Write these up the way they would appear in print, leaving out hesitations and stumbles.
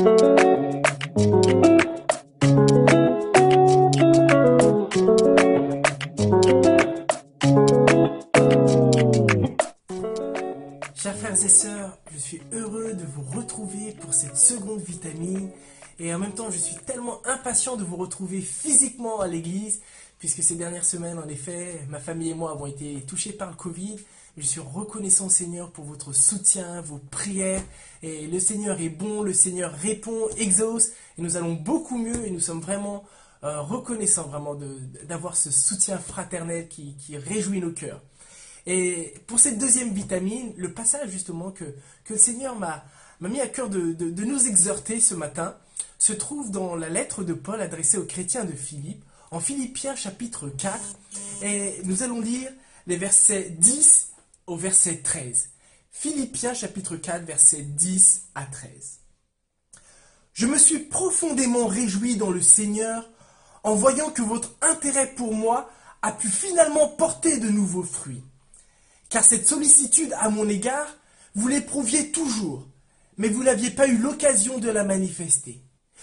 Chers frères et sœurs, je suis heureux de vous retrouver pour cette seconde vitamine et en même temps je suis tellement impatient de vous retrouver physiquement à l'église puisque ces dernières semaines en effet ma famille et moi avons été touchés par le Covid. Je suis reconnaissant au Seigneur pour votre soutien, vos prières et le Seigneur est bon, le Seigneur répond, exauce et nous allons beaucoup mieux et nous sommes vraiment reconnaissants vraiment d'avoir ce soutien fraternel qui réjouit nos cœurs. Et pour cette deuxième vitamine, le passage justement que le Seigneur m'a mis à cœur de nous exhorter ce matin se trouve dans la lettre de Paul adressée aux chrétiens de Philippe, en Philippiens chapitre 4, et nous allons lire les versets 10 au verset 13. Philippiens chapitre 4, versets 10 à 13. Je me suis profondément réjoui dans le Seigneur en voyant que votre intérêt pour moi a pu finalement porter de nouveaux fruits. Car cette sollicitude à mon égard, vous l'éprouviez toujours, mais vous n'aviez pas eu l'occasion de la manifester.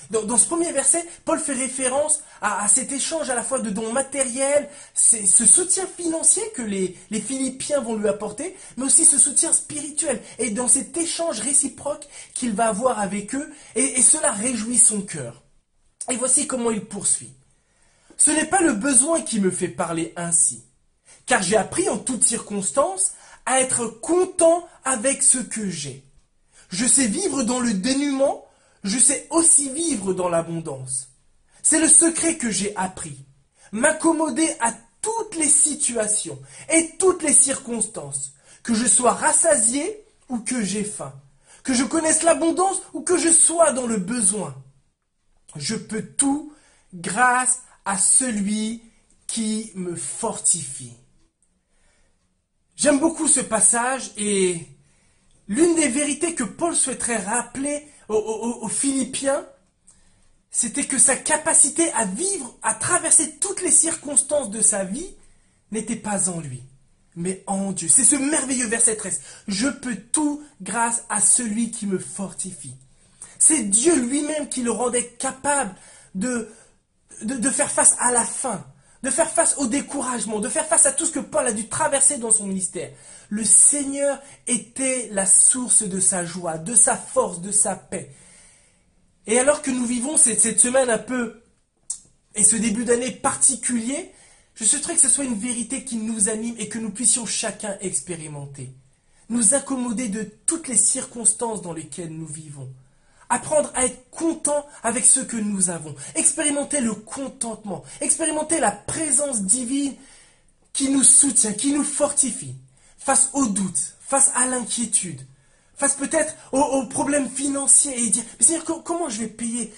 Dans ce premier verset, Paul fait référence à cet échange à la fois de dons matériels, ce soutien financier que les Philippiens vont lui apporter, mais aussi ce soutien spirituel. Et dans cet échange réciproque qu'il va avoir avec eux, et cela réjouit son cœur. Et voici comment il poursuit. Ce n'est pas le besoin qui me fait parler ainsi. Car j'ai appris en toutes circonstances à être content avec ce que j'ai. Je sais vivre dans le dénuement, je sais aussi vivre dans l'abondance. C'est le secret que j'ai appris. M'accommoder à toutes les situations et toutes les circonstances. Que je sois rassasié ou que j'ai faim. Que je connaisse l'abondance ou que je sois dans le besoin. Je peux tout grâce à celui qui me fortifie. J'aime beaucoup ce passage et l'une des vérités que Paul souhaiterait rappeler aux Philippiens, c'était que sa capacité à vivre, à traverser toutes les circonstances de sa vie, n'était pas en lui, mais en Dieu. C'est ce merveilleux verset 13. Je peux tout grâce à celui qui me fortifie. C'est Dieu lui-même qui le rendait capable de faire face à la faim, de faire face au découragement, de faire face à tout ce que Paul a dû traverser dans son ministère. Le Seigneur était la source de sa joie, de sa force, de sa paix. Et alors que nous vivons cette semaine un peu, et ce début d'année particulier, je souhaiterais que ce soit une vérité qui nous anime et que nous puissions chacun expérimenter. Nous accommoder de toutes les circonstances dans lesquelles nous vivons. Apprendre à être content avec ce que nous avons. Expérimenter le contentement. Expérimenter la présence divine qui nous soutient, qui nous fortifie. Face aux doutes, face à l'inquiétude, face peut-être aux problèmes financiers et dire, mais Seigneur, comment je vais payer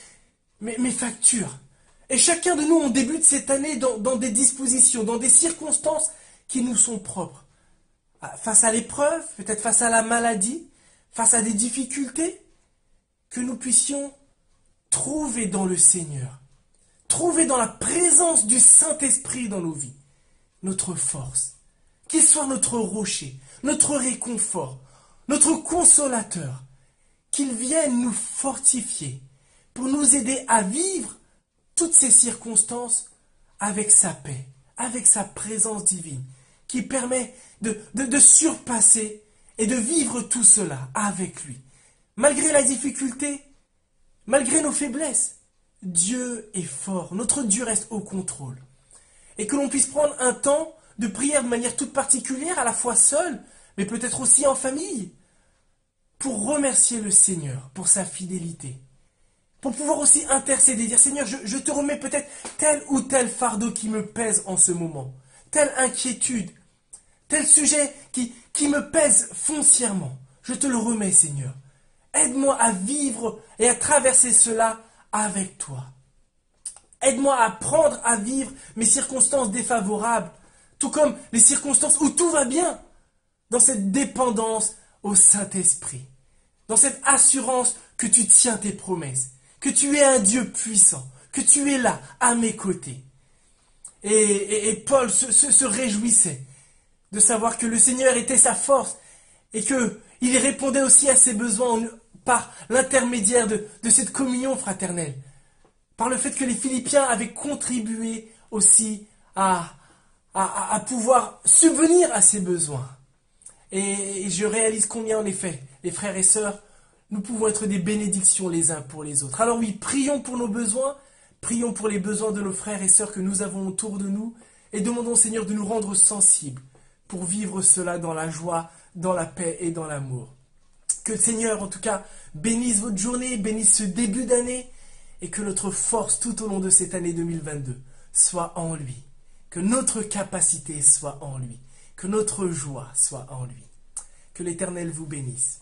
mes factures? Et chacun de nous, on débute cette année dans des dispositions, dans des circonstances qui nous sont propres. Face à l'épreuve, peut-être face à la maladie, face à des difficultés, que nous puissions trouver dans le Seigneur, trouver dans la présence du Saint-Esprit dans nos vies, notre force, qu'il soit notre rocher, notre réconfort, notre consolateur, qu'il vienne nous fortifier pour nous aider à vivre toutes ces circonstances avec sa paix, avec sa présence divine, qui permet de surpasser et de vivre tout cela avec lui. Malgré la difficulté, malgré nos faiblesses, Dieu est fort, notre Dieu reste au contrôle. Et que l'on puisse prendre un temps de prière de manière toute particulière, à la fois seul, mais peut-être aussi en famille, pour remercier le Seigneur pour sa fidélité. Pour pouvoir aussi intercéder, dire Seigneur, je te remets peut-être tel ou tel fardeau qui me pèse en ce moment, telle inquiétude, tel sujet qui me pèse foncièrement. Je te le remets, Seigneur. Aide-moi à vivre et à traverser cela avec toi. Aide-moi à apprendre à vivre mes circonstances défavorables, tout comme les circonstances où tout va bien, dans cette dépendance au Saint-Esprit, dans cette assurance que tu tiens tes promesses, que tu es un Dieu puissant, que tu es là, à mes côtés. Et Paul se réjouissait de savoir que le Seigneur était sa force et qu'il répondait aussi à ses besoins par l'intermédiaire de cette communion fraternelle, par le fait que les Philippiens avaient contribué aussi à pouvoir subvenir à ses besoins. Et je réalise combien, en effet, les frères et sœurs, nous pouvons être des bénédictions les uns pour les autres. Alors oui, prions pour nos besoins, prions pour les besoins de nos frères et sœurs que nous avons autour de nous, et demandons au Seigneur de nous rendre sensibles pour vivre cela dans la joie, dans la paix et dans l'amour. Que le Seigneur, en tout cas, bénisse votre journée, bénisse ce début d'année, et que notre force tout au long de cette année 2022 soit en lui. Que notre capacité soit en lui. Que notre joie soit en lui. Que l'Éternel vous bénisse.